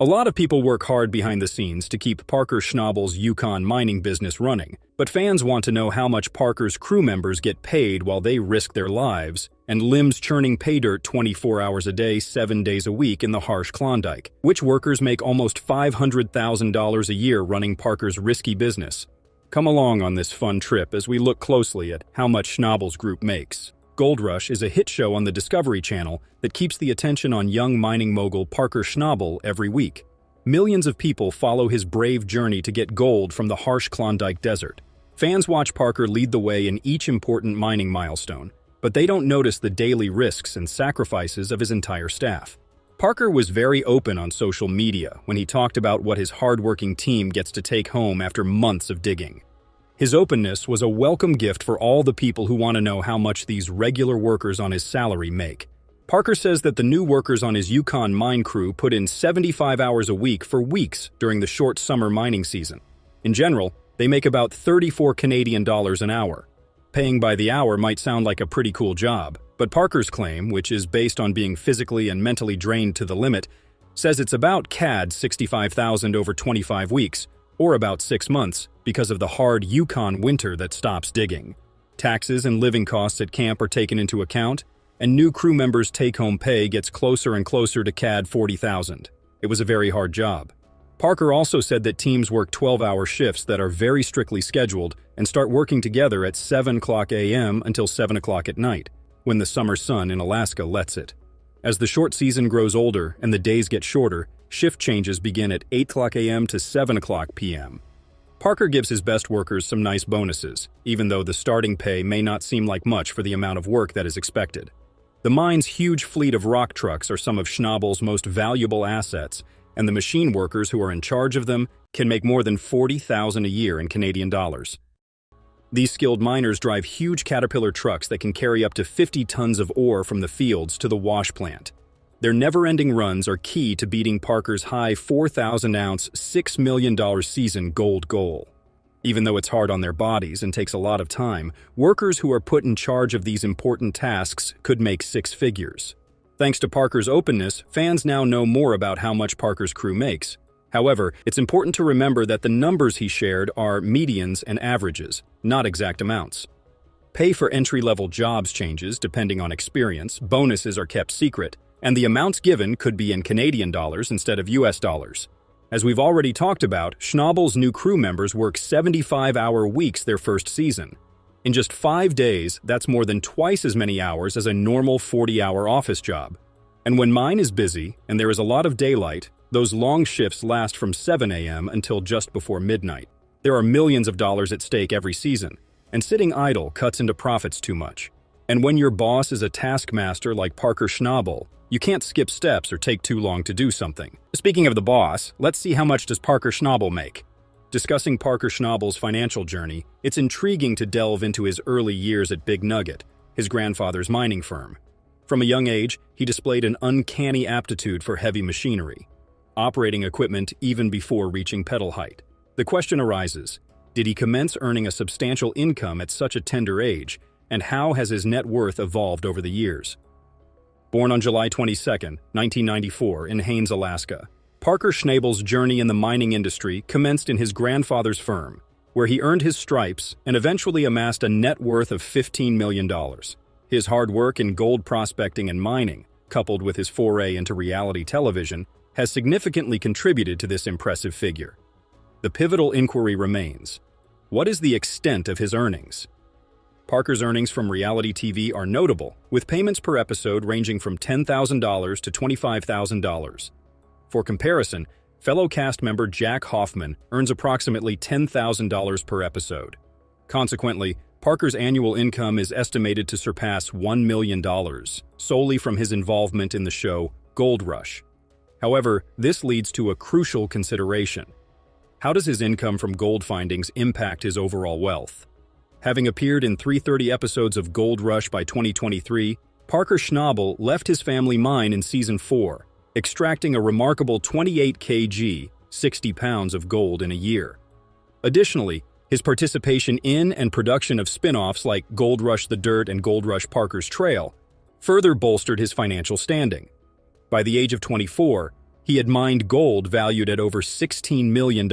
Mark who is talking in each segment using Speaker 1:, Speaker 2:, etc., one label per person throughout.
Speaker 1: A lot of people work hard behind the scenes to keep Parker Schnabel's Yukon mining business running, but fans want to know how much Parker's crew members get paid while they risk their lives and limbs churning pay dirt 24 hours a day, 7 days a week in the harsh Klondike. Which workers make almost $500,000 a year running Parker's risky business? Come along on this fun trip as we look closely at how much Schnabel's group makes. Gold Rush is a hit show on the Discovery Channel that keeps the attention on young mining mogul Parker Schnabel every week. Millions of people follow his brave journey to get gold from the harsh Klondike Desert. Fans watch Parker lead the way in each important mining milestone, but they don't notice the daily risks and sacrifices of his entire staff. Parker was very open on social media when he talked about what his hardworking team gets to take home after months of digging. His openness was a welcome gift for all the people who want to know how much these regular workers on his salary make. Parker says that the new workers on his Yukon mine crew put in 75 hours a week for weeks during the short summer mining season. In general, they make about 34 Canadian dollars an hour. Paying by the hour might sound like a pretty cool job, but Parker's claim, which is based on being physically and mentally drained to the limit, says it's about CAD 65,000 over 25 weeks, or about 6 months, because of the hard Yukon winter that stops digging. Taxes and living costs at camp are taken into account, and new crew members' take-home pay gets closer and closer to CAD 40,000. It was a very hard job. Parker also said that teams work 12-hour shifts that are very strictly scheduled and start working together at 7 a.m. until 7 o'clock at night, when the summer sun in Alaska lets it. As the short season grows older and the days get shorter, shift changes begin at 8 a.m. to 7 p.m. Parker gives his best workers some nice bonuses, even though the starting pay may not seem like much for the amount of work that is expected. The mine's huge fleet of rock trucks are some of Schnabel's most valuable assets, and the machine workers who are in charge of them can make more than $40,000 a year in Canadian dollars. These skilled miners drive huge Caterpillar trucks that can carry up to 50 tons of ore from the fields to the wash plant. Their never-ending runs are key to beating Parker's high 4,000-ounce, $6 million season gold goal. Even though it's hard on their bodies and takes a lot of time, workers who are put in charge of these important tasks could make 6 figures. Thanks to Parker's openness, fans now know more about how much Parker's crew makes. However, it's important to remember that the numbers he shared are medians and averages, not exact amounts. Pay for entry-level jobs changes depending on experience, bonuses are kept secret, and the amounts given could be in Canadian dollars instead of US dollars. As we've already talked about, Schnabel's new crew members work 75-hour weeks their first season. In just 5 days, that's more than twice as many hours as a normal 40-hour office job. And when mine is busy and there is a lot of daylight, those long shifts last from 7 a.m. until just before midnight. There are millions of dollars at stake every season, and sitting idle cuts into profits too much. And when your boss is a taskmaster like Parker Schnabel, you can't skip steps or take too long to do something. Speaking of the boss, let's see how much does Parker Schnabel make. Discussing Parker Schnabel's financial journey, it's intriguing to delve into his early years at Big Nugget, his grandfather's mining firm. From a young age, he displayed an uncanny aptitude for heavy machinery, operating equipment even before reaching pedal height. The question arises, did he commence earning a substantial income at such a tender age, and how has his net worth evolved over the years? Born on July 22, 1994, in Haines, Alaska, Parker Schnabel's journey in the mining industry commenced in his grandfather's firm, where he earned his stripes and eventually amassed a net worth of $15 million. His hard work in gold prospecting and mining, coupled with his foray into reality television, has significantly contributed to this impressive figure. The pivotal inquiry remains: what is the extent of his earnings? Parker's earnings from reality TV are notable, with payments per episode ranging from $10,000 to $25,000. For comparison, fellow cast member Jack Hoffman earns approximately $10,000 per episode. Consequently, Parker's annual income is estimated to surpass $1 million, solely from his involvement in the show Gold Rush. However, this leads to a crucial consideration. How does his income from gold findings impact his overall wealth? Having appeared in 330 episodes of Gold Rush by 2023, Parker Schnabel left his family mine in Season 4, extracting a remarkable 28 kg, 60 pounds of gold in a year. Additionally, his participation in and production of spin-offs like Gold Rush The Dirt and Gold Rush Parker's Trail further bolstered his financial standing. By the age of 24, He had mined gold valued at over $16 million.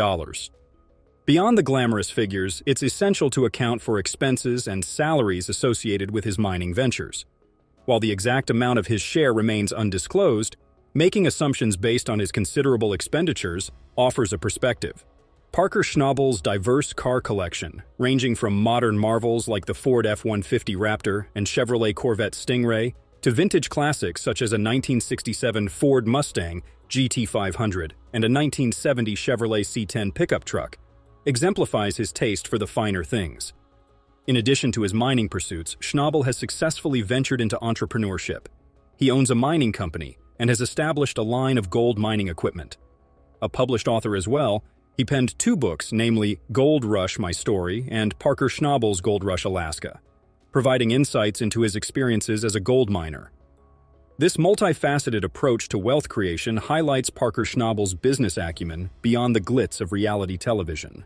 Speaker 1: Beyond the glamorous figures, it's essential to account for expenses and salaries associated with his mining ventures. While the exact amount of his share remains undisclosed, making assumptions based on his considerable expenditures offers a perspective. Parker Schnabel's diverse car collection, ranging from modern marvels like the Ford F-150 Raptor and Chevrolet Corvette Stingray, to vintage classics such as a 1967 Ford Mustang GT500 and a 1970 Chevrolet C10 pickup truck, exemplifies his taste for the finer things. In addition to his mining pursuits, Schnabel has successfully ventured into entrepreneurship. He owns a mining company and has established a line of gold mining equipment. A published author as well, he penned 2 books, namely Gold Rush: My Story and Parker Schnabel's Gold Rush Alaska, providing insights into his experiences as a gold miner. This multifaceted approach to wealth creation highlights Parker Schnabel's business acumen beyond the glitz of reality television.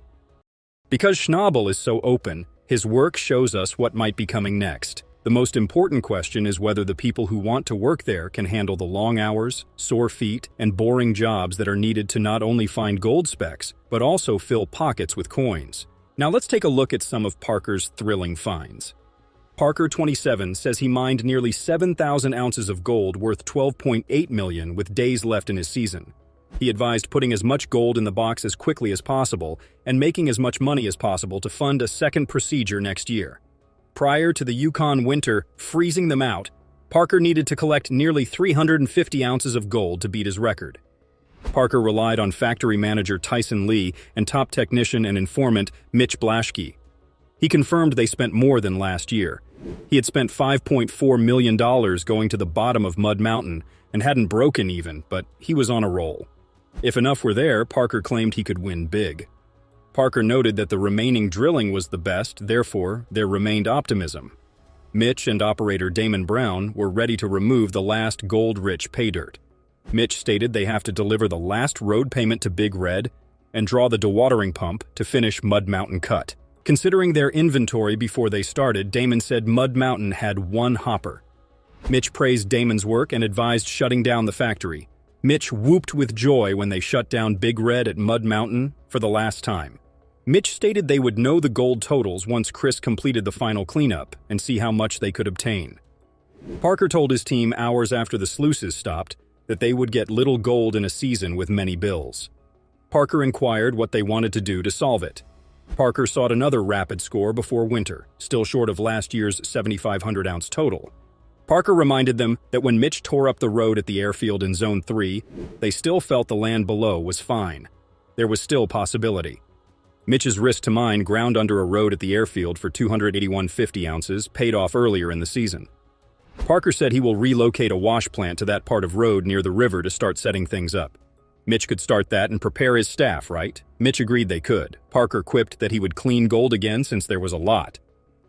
Speaker 1: Because Schnabel is so open, his work shows us what might be coming next. The most important question is whether the people who want to work there can handle the long hours, sore feet, and boring jobs that are needed to not only find gold specks, but also fill pockets with coins. Now let's take a look at some of Parker's thrilling finds. Parker, 27, says he mined nearly 7,000 ounces of gold worth $12.8 million with days left in his season. He advised putting as much gold in the box as quickly as possible and making as much money as possible to fund a second procedure next year. Prior to the Yukon winter freezing them out, Parker needed to collect nearly 350 ounces of gold to beat his record. Parker relied on factory manager Tyson and top technician and informant Mitch. He confirmed they spent more than last year. He had spent $5.4 million going to the bottom of Mud Mountain and hadn't broken even, but he was on a roll. If enough were there, Parker claimed he could win big. Parker noted that the remaining drilling was the best, therefore, there remained optimism. Mitch and operator Damon Brown were ready to remove the last gold-rich pay dirt. Mitch stated they have to deliver the last road payment to Big Red and draw the dewatering pump to finish Mud Mountain Cut. Considering their inventory before they started, Damon said Mud Mountain had 1 hopper. Mitch praised Damon's work and advised shutting down the factory. Mitch whooped with joy when they shut down Big Red at Mud Mountain for the last time. Mitch stated they would know the gold totals once Chris completed the final cleanup and see how much they could obtain. Parker told his team hours after the sluices stopped that they would get little gold in a season with many bills. Parker inquired what they wanted to do to solve it. Parker sought another rapid score before winter, still short of last year's 7,500-ounce total. Parker reminded them that when Mitch tore up the road at the airfield in Zone 3, they still felt the land below was fine. There was still possibility. Mitch's risk to mine ground under a road at the airfield for 281.50 ounces paid off earlier in the season. Parker said he will relocate a wash plant to that part of road near the river to start setting things up. Mitch could start that and prepare his staff, right? Mitch agreed they could. Parker quipped that he would clean gold again since there was a lot.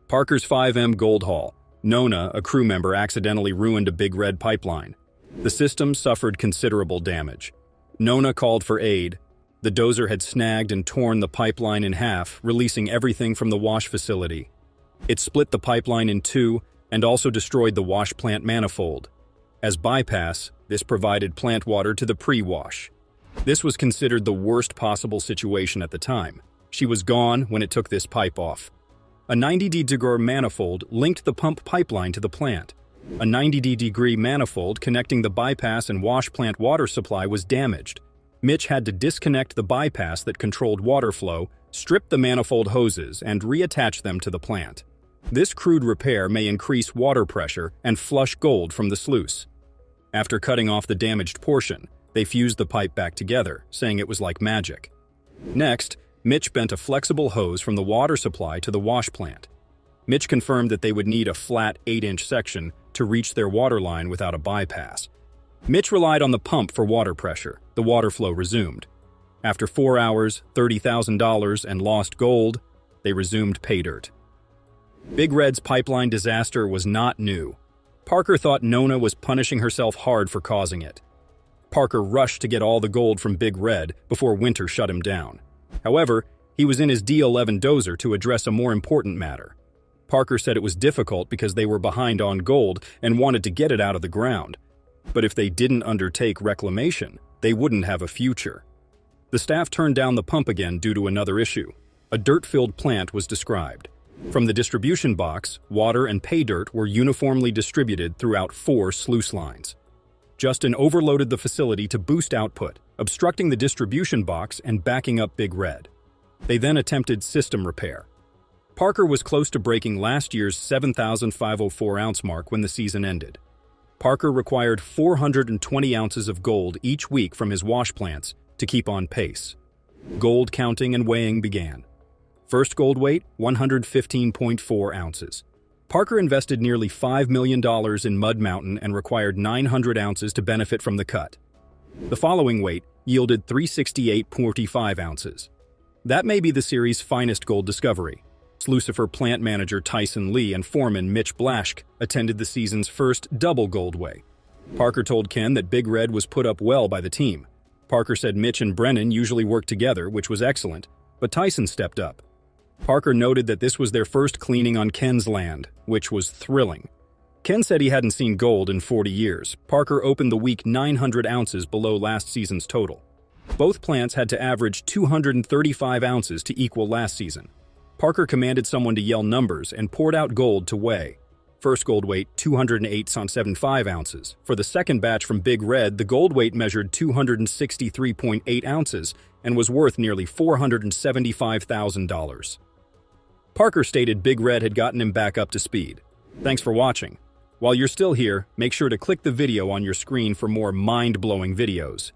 Speaker 1: Parker's 5M gold haul. Nona, a crew member, accidentally ruined a Big Red pipeline. The system suffered considerable damage. Nona called for aid. The dozer had snagged and torn the pipeline in half, releasing everything from the wash facility. It split the pipeline in 2 and also destroyed the wash plant manifold. As bypass, this provided plant water to the pre-wash. This was considered the worst possible situation at the time. She was gone when it took this pipe off. A 90-degree manifold linked the pump pipeline to the plant. A 90-degree manifold connecting the bypass and wash plant water supply was damaged. Mitch had to disconnect the bypass that controlled water flow, strip the manifold hoses, and reattach them to the plant. This crude repair may increase water pressure and flush gold from the sluice. After cutting off the damaged portion, they fused the pipe back together, saying it was like magic. Next, Mitch bent a flexible hose from the water supply to the wash plant. Mitch confirmed that they would need a flat 8-inch section to reach their water line without a bypass. Mitch relied on the pump for water pressure. The water flow resumed. After 4 hours, $30,000, and lost gold, they resumed pay dirt. Big Red's pipeline disaster was not new. Parker thought Nona was punishing herself hard for causing it. Parker rushed to get all the gold from Big Red before winter shut him down. However, he was in his D11 dozer to address a more important matter. Parker said it was difficult because they were behind on gold and wanted to get it out of the ground. But if they didn't undertake reclamation, they wouldn't have a future. The staff turned down the pump again due to another issue. A dirt-filled plant was described. From the distribution box, water and pay dirt were uniformly distributed throughout 4 sluice lines. Justin overloaded the facility to boost output, obstructing the distribution box and backing up Big Red. They then attempted system repair. Parker was close to breaking last year's 7,504 ounce mark when the season ended. Parker required 420 ounces of gold each week from his wash plants to keep on pace. Gold counting and weighing began. First gold weight, 115.4 ounces. Parker invested nearly $5 million in Mud Mountain and required 900 ounces to benefit from the cut. The following weight yielded 368.45 ounces. That may be the series' finest gold discovery. Lucifer plant manager Tyson Lee and foreman Mitch attended the season's first double gold weigh. Parker told Ken that Big Red was put up well by the team. Parker said Mitch and Brennan usually worked together, which was excellent, but Tyson stepped up. Parker noted that this was their first cleaning on Ken's land, which was thrilling. Ken said he hadn't seen gold in 40 years. Parker opened the week 900 ounces below last season's total. Both plants had to average 235 ounces to equal last season. Parker commanded someone to yell numbers and poured out gold to weigh. First gold weight, 208.75 ounces. For the second batch from Big Red, the gold weight measured 263.8 ounces and was worth nearly $475,000. Parker stated Big Red had gotten him back up to speed. Thanks for watching. While you're still here, make sure to click the video on your screen for more mind-blowing videos.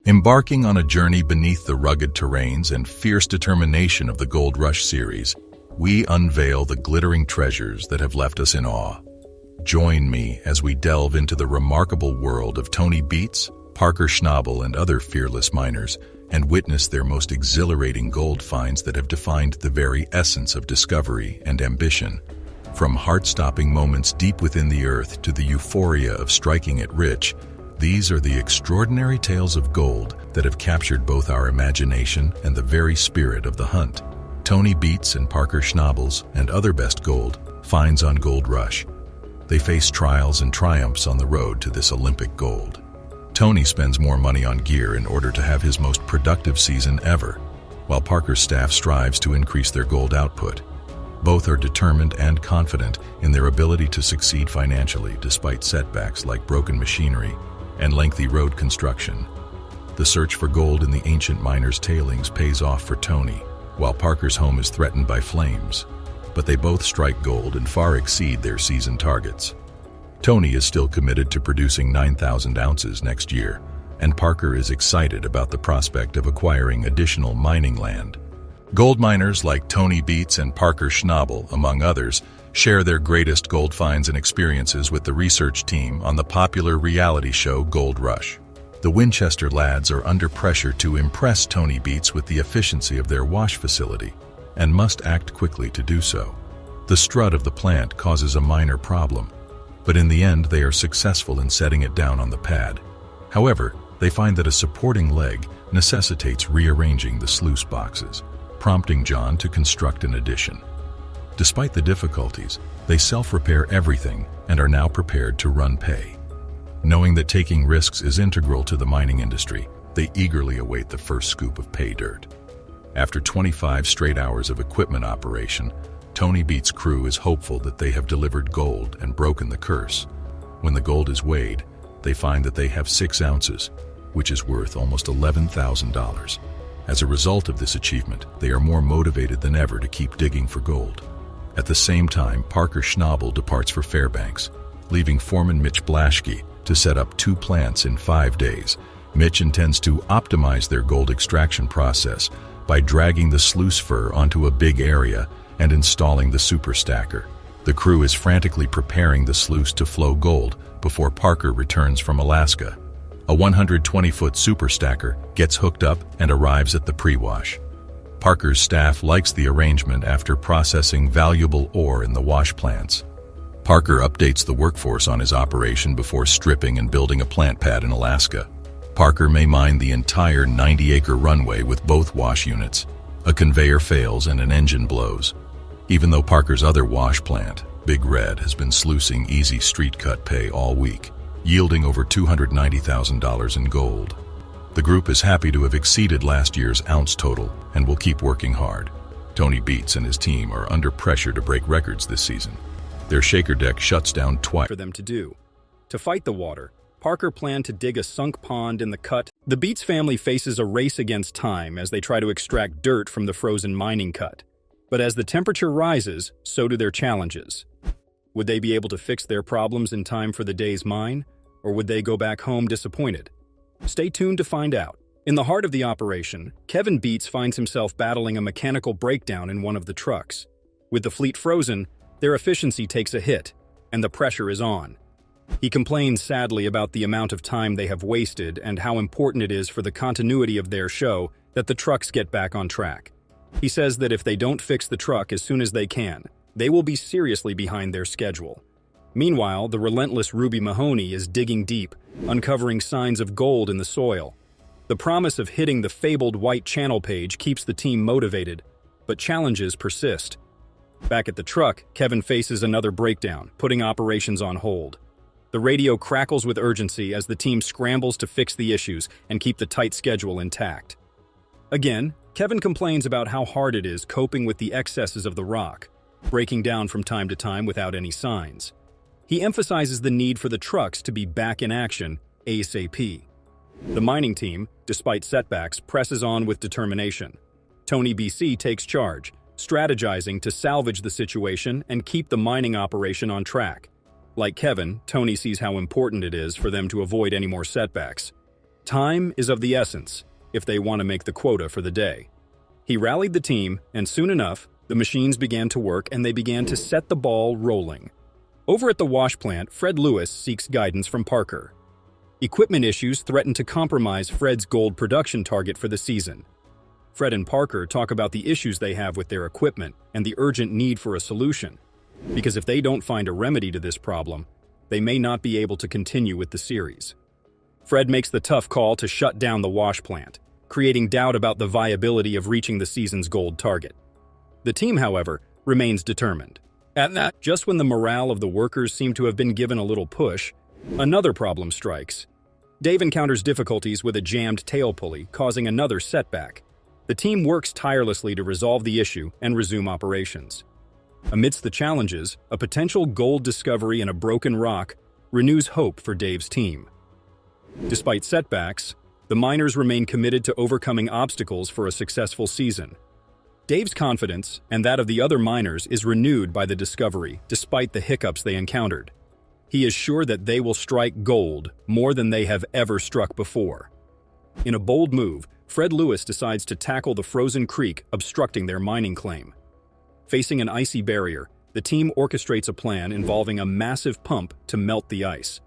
Speaker 2: Embarking on a journey beneath the rugged terrains and fierce determination of the Gold Rush series, we unveil the glittering treasures that have left us in awe. Join me as we delve into the remarkable world of Tony Beets, Parker Schnabel, and other fearless miners, and witness their most exhilarating gold finds that have defined the very essence of discovery and ambition. From heart-stopping moments deep within the earth to the euphoria of striking it rich, these are the extraordinary tales of gold that have captured both our imagination and the very spirit of the hunt. Tony Beets and Parker Schnabel's and other best gold finds on Gold Rush. They face trials and triumphs on the road to this Olympic gold. Tony spends more money on gear in order to have his most productive season ever, while Parker's staff strives to increase their gold output. Both are determined and confident in their ability to succeed financially despite setbacks like broken machinery and lengthy road construction. The search for gold in the ancient miners' tailings pays off for Tony, while Parker's home is threatened by flames. But they both strike gold and far exceed their season targets. Tony is still committed to producing 9,000 ounces next year, and Parker is excited about the prospect of acquiring additional mining land. Gold miners like Tony Beets and Parker Schnabel, among others, share their greatest gold finds and experiences with the research team on the popular reality show Gold Rush. The Winchester lads are under pressure to impress Tony Beets with the efficiency of their wash facility, and must act quickly to do so. The strut of the plant causes a minor problem, but in the end they are successful in setting it down on the pad. However, they find that a supporting leg necessitates rearranging the sluice boxes, prompting John to construct an addition. Despite the difficulties, they self-repair everything and are now prepared to run pay. Knowing that taking risks is integral to the mining industry, they eagerly await the first scoop of pay dirt. After 25 straight hours of equipment operation, Tony Beets' crew is hopeful that they have delivered gold and broken the curse. When the gold is weighed, they find that they have 6 ounces, which is worth almost $11,000. As a result of this achievement, they are more motivated than ever to keep digging for gold. At the same time, Parker Schnabel departs for Fairbanks, leaving foreman Mitch to set up 2 plants in 5 days. Mitch intends to optimize their gold extraction process by dragging the sluice fur onto a big area and installing the super stacker. The crew is frantically preparing the sluice to flow gold before Parker returns from Alaska. A 120-foot super stacker gets hooked up and arrives at the pre-wash. Parker's staff likes the arrangement after processing valuable ore in the wash plants. Parker updates the workforce on his operation before stripping and building a plant pad in Alaska. Parker may mine the entire 90-acre runway with both wash units. A conveyor fails and an engine blows. Even though Parker's other wash plant, Big Red, has been sluicing easy street cut pay all week, yielding over $290,000 in gold. The group is happy to have exceeded last year's ounce total and will keep working hard. Tony Beets and his team are under pressure to break records this season. Their shaker deck shuts down twice
Speaker 1: for them to do. To fight the water, Parker planned to dig a sunk pond in the cut. The Beets family faces a race against time as they try to extract dirt from the frozen mining cut. But as the temperature rises, so do their challenges. Would they be able to fix their problems in time for the day's mine, or would they go back home disappointed? Stay tuned to find out. In the heart of the operation, Kevin Beets finds himself battling a mechanical breakdown in one of the trucks. With the fleet frozen, their efficiency takes a hit, and the pressure is on. He complains sadly about the amount of time they have wasted and how important it is for the continuity of their show that the trucks get back on track. He says that if they don't fix the truck as soon as they can, they will be seriously behind their schedule. Meanwhile, the relentless Ruby Mahoney is digging deep, uncovering signs of gold in the soil. The promise of hitting the fabled white channel page keeps the team motivated, but challenges persist. Back at the truck, Kevin faces another breakdown, putting operations on hold. The radio crackles with urgency as the team scrambles to fix the issues and keep the tight schedule intact. Again, Kevin complains about how hard it is coping with the excesses of the rock, breaking down from time to time without any signs. He emphasizes the need for the trucks to be back in action ASAP. The mining team, despite setbacks, presses on with determination. Tony BC takes charge, strategizing to salvage the situation and keep the mining operation on track. Like Kevin, Tony sees how important it is for them to avoid any more setbacks. Time is of the essence if they want to make the quota for the day. He rallied the team, and soon enough, the machines began to work and they began to set the ball rolling. Over at the wash plant, Fred Lewis seeks guidance from Parker. Equipment issues threaten to compromise Fred's gold production target for the season. Fred and Parker talk about the issues they have with their equipment and the urgent need for a solution. Because if they don't find a remedy to this problem, they may not be able to continue with the series. Fred makes the tough call to shut down the wash plant, creating doubt about the viability of reaching the season's gold target. The team, however, remains determined. At that, just when the morale of the workers seemed to have been given a little push, another problem strikes. Dave encounters difficulties with a jammed tail pulley, causing another setback. The team works tirelessly to resolve the issue and resume operations. Amidst the challenges, a potential gold discovery in a broken rock renews hope for Dave's team. Despite setbacks, the miners remain committed to overcoming obstacles for a successful season. Dave's confidence, and that of the other miners, is renewed by the discovery, despite the hiccups they encountered. He is sure that they will strike gold more than they have ever struck before. In a bold move, Fred Lewis decides to tackle the frozen creek obstructing their mining claim. Facing an icy barrier, the team orchestrates a plan involving a massive pump to melt the ice.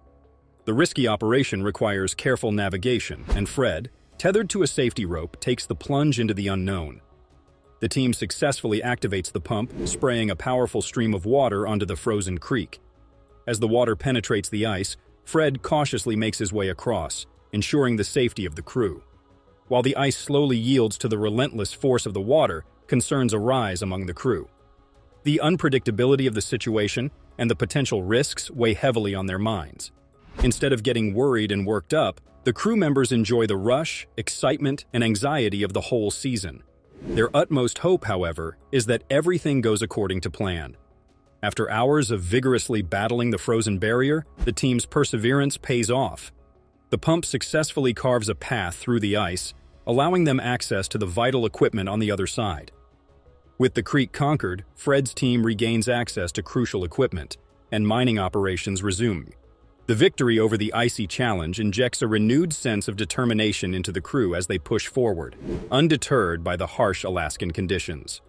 Speaker 1: The risky operation requires careful navigation, and Fred, tethered to a safety rope, takes the plunge into the unknown. The team successfully activates the pump, spraying a powerful stream of water onto the frozen creek. As the water penetrates the ice, Fred cautiously makes his way across, ensuring the safety of the crew. While the ice slowly yields to the relentless force of the water, concerns arise among the crew. The unpredictability of the situation and the potential risks weigh heavily on their minds. Instead of getting worried and worked up, the crew members enjoy the rush, excitement, and anxiety of the whole season. Their utmost hope, however, is that everything goes according to plan. After hours of vigorously battling the frozen barrier, the team's perseverance pays off. The pump successfully carves a path through the ice, allowing them access to the vital equipment on the other side. With the creek conquered, Fred's team regains access to crucial equipment, and mining operations resume. The victory over the icy challenge injects a renewed sense of determination into the crew as they push forward, undeterred by the harsh Alaskan conditions.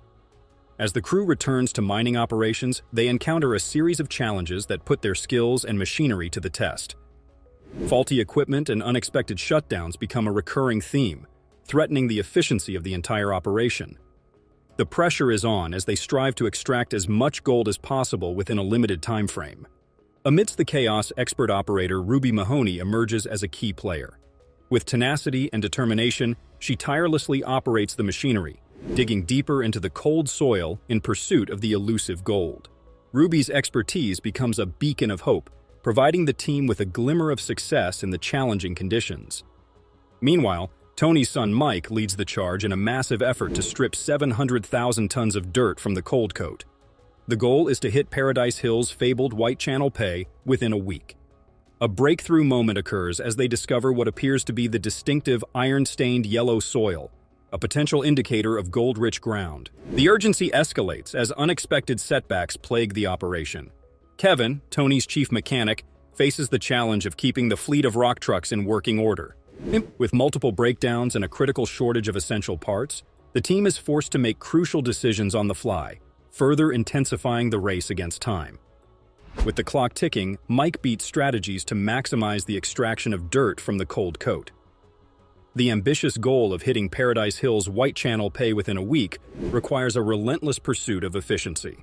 Speaker 1: As the crew returns to mining operations, they encounter a series of challenges that put their skills and machinery to the test. Faulty equipment and unexpected shutdowns become a recurring theme, threatening the efficiency of the entire operation. The pressure is on as they strive to extract as much gold as possible within a limited time frame. Amidst the chaos, expert operator Ruby Mahoney emerges as a key player. With tenacity and determination, she tirelessly operates the machinery, digging deeper into the cold soil in pursuit of the elusive gold. Ruby's expertise becomes a beacon of hope, providing the team with a glimmer of success in the challenging conditions. Meanwhile, Tony's son Mike leads the charge in a massive effort to strip 700,000 tons of dirt from the cold coat. The goal is to hit Paradise Hill's fabled White Channel Pay within a week. A breakthrough moment occurs as they discover what appears to be the distinctive iron-stained yellow soil, a potential indicator of gold-rich ground. The urgency escalates as unexpected setbacks plague the operation. Kevin, Tony's chief mechanic, faces the challenge of keeping the fleet of rock trucks in working order. With multiple breakdowns and a critical shortage of essential parts, the team is forced to make crucial decisions on the fly, further intensifying the race against time. With the clock ticking, Mike beats strategies to maximize the extraction of dirt from the cold coat. The ambitious goal of hitting Paradise Hill's White Channel Pay within a week requires a relentless pursuit of efficiency.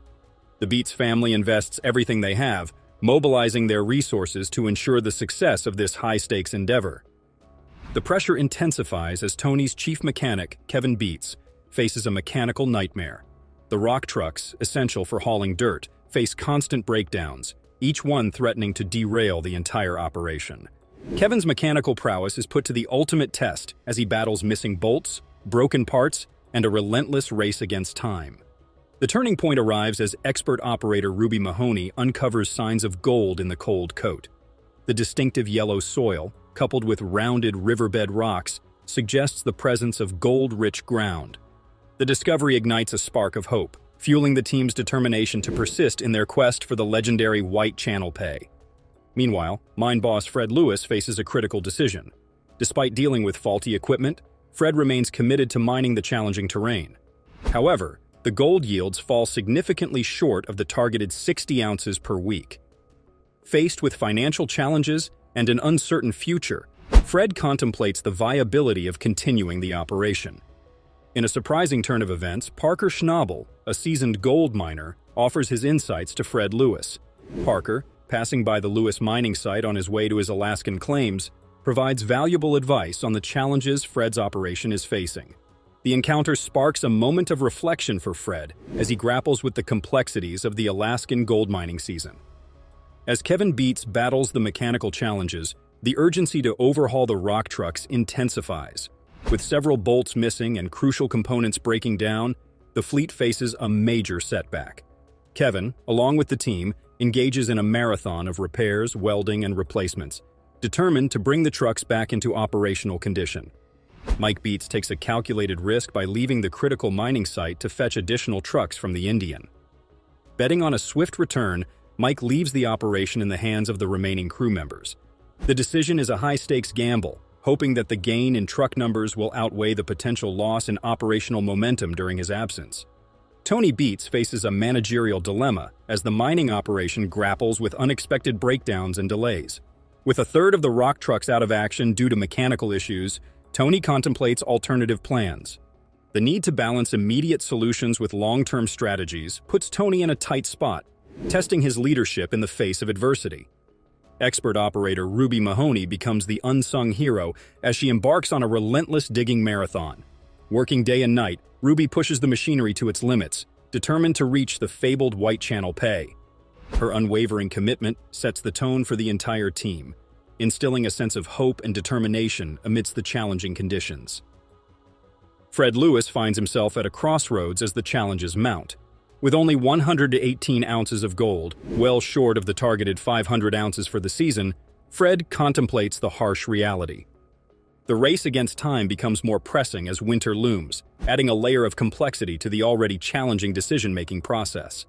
Speaker 1: The Beats family invests everything they have, mobilizing their resources to ensure the success of this high-stakes endeavor. The pressure intensifies as Tony's chief mechanic, Kevin Beats, faces a mechanical nightmare. The rock trucks, essential for hauling dirt, face constant breakdowns, each one threatening to derail the entire operation. Kevin's mechanical prowess is put to the ultimate test as he battles missing bolts, broken parts, and a relentless race against time. The turning point arrives as expert operator Ruby Mahoney uncovers signs of gold in the cold coat. The distinctive yellow soil, coupled with rounded riverbed rocks, suggests the presence of gold-rich ground. The discovery ignites a spark of hope, fueling the team's determination to persist in their quest for the legendary White Channel Pay. Meanwhile, mine boss Fred Lewis faces a critical decision. Despite dealing with faulty equipment, Fred remains committed to mining the challenging terrain. However, the gold yields fall significantly short of the targeted 60 ounces per week. Faced with financial challenges and an uncertain future, Fred contemplates the viability of continuing the operation. In a surprising turn of events, Parker Schnabel, a seasoned gold miner, offers his insights to Fred Lewis. Parker, passing by the Lewis mining site on his way to his Alaskan claims, provides valuable advice on the challenges Fred's operation is facing. The encounter sparks a moment of reflection for Fred as he grapples with the complexities of the Alaskan gold mining season. As Kevin Beats battles the mechanical challenges, the urgency to overhaul the rock trucks intensifies. With several bolts missing and crucial components breaking down, the fleet faces a major setback. Kevin, along with the team, engages in a marathon of repairs, welding, and replacements, determined to bring the trucks back into operational condition. Mike Beats takes a calculated risk by leaving the critical mining site to fetch additional trucks from the Indian. Betting on a swift return, Mike leaves the operation in the hands of the remaining crew members. The decision is a high-stakes gamble, hoping that the gain in truck numbers will outweigh the potential loss in operational momentum during his absence. Tony Beats faces a managerial dilemma as the mining operation grapples with unexpected breakdowns and delays. With a third of the rock trucks out of action due to mechanical issues, Tony contemplates alternative plans. The need to balance immediate solutions with long-term strategies puts Tony in a tight spot, testing his leadership in the face of adversity. Expert operator Ruby Mahoney becomes the unsung hero as she embarks on a relentless digging marathon. Working day and night, Ruby pushes the machinery to its limits, determined to reach the fabled White Channel Pay. Her unwavering commitment sets the tone for the entire team, instilling a sense of hope and determination amidst the challenging conditions. Fred Lewis finds himself at a crossroads as the challenges mount. With only 118 ounces of gold, well short of the targeted 500 ounces for the season, Fred contemplates the harsh reality. The race against time becomes more pressing as winter looms, adding a layer of complexity to the already challenging decision-making process.